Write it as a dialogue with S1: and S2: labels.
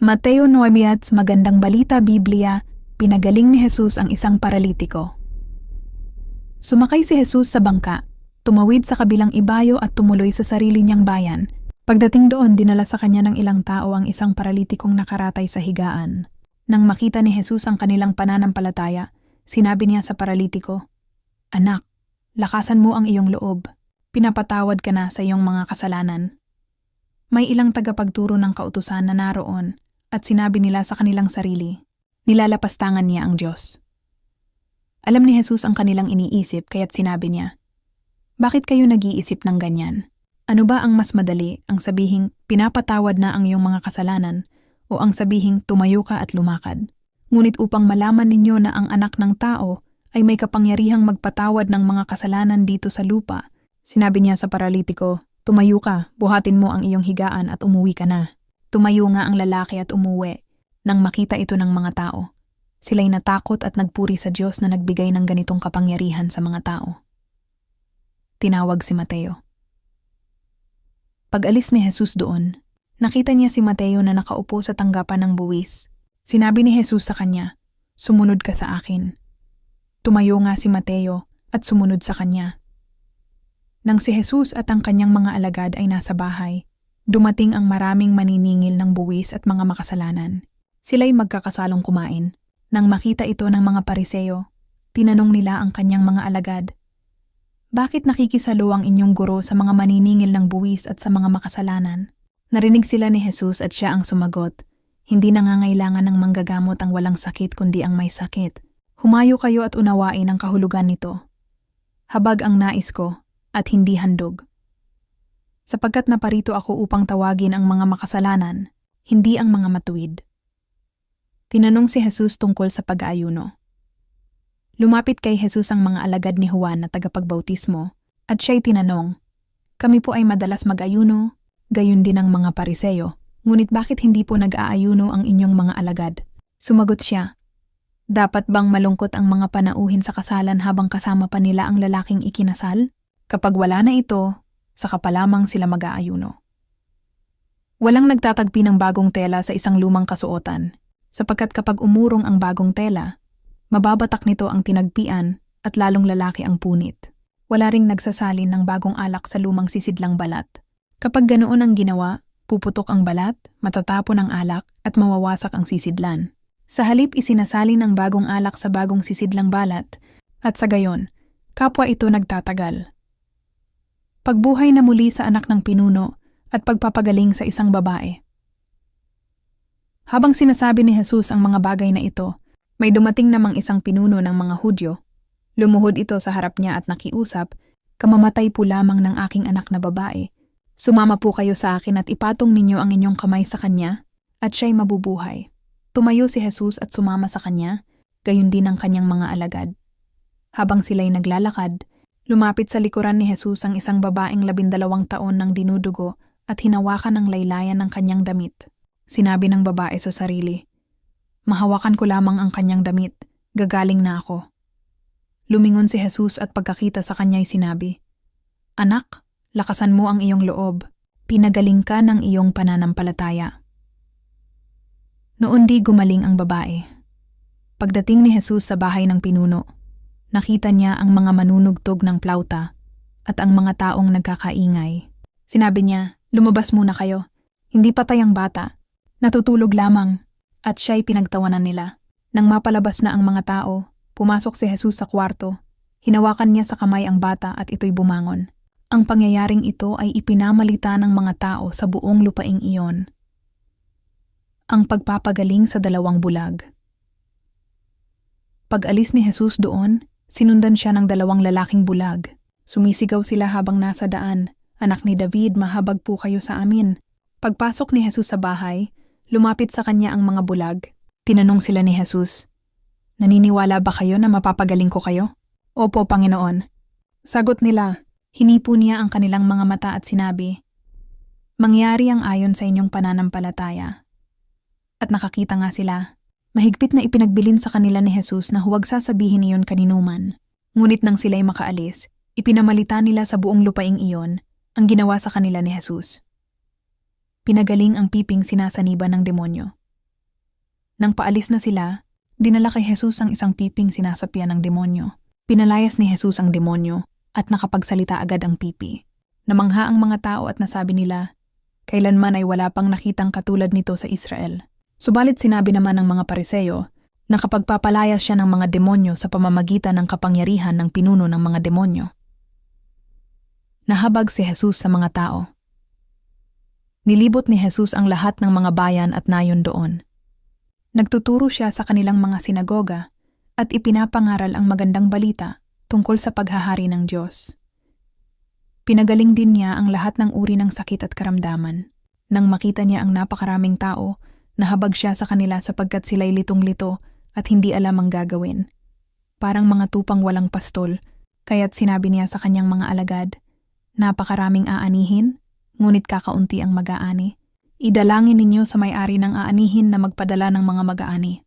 S1: Mateo 9, Magandang Balita Biblia, pinagaling ni Jesus ang isang paralitiko. Sumakay si Jesus sa bangka, tumawid sa kabilang ibayo at tumuloy sa sarili niyang bayan. Pagdating doon, dinala sa kanya ng ilang tao ang isang paralitikong nakaratay sa higaan. Nang makita ni Jesus ang kanilang pananampalataya, sinabi niya sa paralitiko, "Anak, lakasan mo ang iyong loob. Pinapatawad ka na sa iyong mga kasalanan." May ilang tagapagturo ng kautusan na naroon at sinabi nila sa kanilang sarili, nilalapastangan niya ang Diyos. Alam ni Jesus ang kanilang iniisip kaya't sinabi niya, "Bakit kayo nag-iisip ng ganyan? Ano ba ang mas madali, ang sabihing pinapatawad na ang iyong mga kasalanan o ang sabihing tumayo ka at lumakad? Ngunit upang malaman ninyo na ang anak ng tao ay may kapangyarihang magpatawad ng mga kasalanan dito sa lupa, sinabi niya sa paralitiko, tumayo ka, buhatin mo ang iyong higaan at umuwi ka na." Tumayo nga ang lalaki at umuwi. Nang makita ito ng mga tao, sila'y natakot at nagpuri sa Diyos na nagbigay ng ganitong kapangyarihan sa mga tao. Tinawag si Mateo. Pag-alis ni Jesus doon, nakita niya si Mateo na nakaupo sa tanggapan ng buwis. Sinabi ni Jesus sa kanya, "Sumunod ka sa akin." Tumayo nga si Mateo at sumunod sa kanya. Nang si Jesus at ang kanyang mga alagad ay nasa bahay, dumating ang maraming maniningil ng buwis at mga makasalanan. Sila'y magkakasalong kumain. Nang makita ito ng mga Pariseo, tinanong nila ang kanyang mga alagad, "Bakit nakikisalo ang inyong guro sa mga maniningil ng buwis at sa mga makasalanan?" Narinig sila ni Jesus at siya ang sumagot, "Hindi nangangailangan ng manggagamot ang walang sakit kundi ang may sakit. Humayo kayo at unawain ang kahulugan nito. Habag ang nais ko at hindi handog. Sapagkat naparito ako upang tawagin ang mga makasalanan, hindi ang mga matuwid." Tinanong si Jesus tungkol sa pag-aayuno. Lumapit kay Jesus ang mga alagad ni Juan na tagapagbautismo at siya'y tinanong, "Kami po ay madalas mag-ayuno, gayon din ang mga Pariseo, ngunit bakit hindi po nag-aayuno ang inyong mga alagad?" Sumagot siya, "Dapat bang malungkot ang mga panauhin sa kasalan habang kasama pa nila ang lalaking ikinasal? Kapag wala na ito, saka pa lamang sila mag-aayuno." Walang nagtatagpi ng bagong tela sa isang lumang kasuotan, sapagkat kapag umurong ang bagong tela, mababatak nito ang tinagpian at lalong lalaki ang punit. Wala ring nagsasalin ng bagong alak sa lumang sisidlang balat. Kapag ganoon ang ginawa, puputok ang balat, matatapon ang alak at mawawasak ang sisidlan. Sa halip isinasalin ang bagong alak sa bagong sisidlang balat at sa gayon, kapwa ito nagtatagal. Pagbuhay na muli sa anak ng pinuno at pagpapagaling sa isang babae. Habang sinasabi ni Jesus ang mga bagay na ito, may dumating namang isang pinuno ng mga Hudyo. Lumuhod ito sa harap niya at nakiusap, "Kamamatay po lamang ng aking anak na babae. Sumama po kayo sa akin at ipatong ninyo ang inyong kamay sa kanya at siya'y mabubuhay." Tumayo si Jesus at sumama sa kanya, gayon din ang kanyang mga alagad. Habang sila'y naglalakad, lumapit sa likuran ni Jesus ang isang babaeng 12 taon ng dinudugo at hinawakan ng laylayan ng kanyang damit. Sinabi ng babae sa sarili, "Mahawakan ko lamang ang kanyang damit, gagaling na ako." Lumingon si Jesus at pagkakita sa kanya'y sinabi, "Anak, lakasan mo ang iyong loob, pinagaling ka ng iyong pananampalataya." Noon di gumaling ang babae. Pagdating ni Jesus sa bahay ng pinuno, nakita niya ang mga manunugtog ng plauta at ang mga taong nagkakaingay. Sinabi niya, "Lumabas muna kayo. Hindi patay ang bata. Natutulog lamang." At siya'y pinagtawanan nila. Nang mapalabas na ang mga tao, pumasok si Jesus sa kwarto. Hinawakan niya sa kamay ang bata at ito'y bumangon. Ang pangyayaring ito ay ipinamalita ng mga tao sa buong lupaing iyon. Ang pagpapagaling sa 2 bulag. Pag-alis ni Jesus doon, sinundan siya ng 2 lalaking bulag. Sumisigaw sila habang nasa daan, "Anak ni David, mahabag po kayo sa amin." Pagpasok ni Jesus sa bahay, lumapit sa kanya ang mga bulag. Tinanong sila ni Jesus, "Naniniwala ba kayo na mapapagaling ko kayo?" "Opo, Panginoon." Sagot nila, hinipo niya ang kanilang mga mata at sinabi, "Mangyari ang ayon sa inyong pananampalataya." At nakakita nga sila. Mahigpit na ipinagbilin sa kanila ni Jesus na huwag sasabihin iyon kaninuman. Ngunit nang sila'y makaalis, ipinamalita nila sa buong lupaing iyon ang ginawa sa kanila ni Jesus. Pinagaling ang piping sinasaniba ng demonyo. Nang paalis na sila, dinala kay Jesus ang isang piping sinasapyan ng demonyo. Pinalayas ni Jesus ang demonyo at nakapagsalita agad ang pipi. Namangha ang mga tao at nasabi nila, kailanman ay wala pang nakitang katulad nito sa Israel. Subalit sinabi naman ng mga Pariseo na kapag papalayas siya ng mga demonyo sa pamamagitan ng kapangyarihan ng pinuno ng mga demonyo. Nahabag si Jesus sa mga tao. Nilibot ni Jesus ang lahat ng mga bayan at nayon doon. Nagtuturo siya sa kanilang mga sinagoga at ipinapangaral ang magandang balita tungkol sa paghahari ng Diyos. Pinagaling din niya ang lahat ng uri ng sakit at karamdaman. Nang makita niya ang napakaraming tao, nahabag siya sa kanila sapagkat sila'y litong-lito at hindi alam ang gagawin. Parang mga tupang walang pastol, kaya't sinabi niya sa kanyang mga alagad, napakaraming aanihin, ngunit kakaunti ang mag-aani. Idalangin ninyo sa may-ari ng aanihin na magpadala ng mga mag-aani.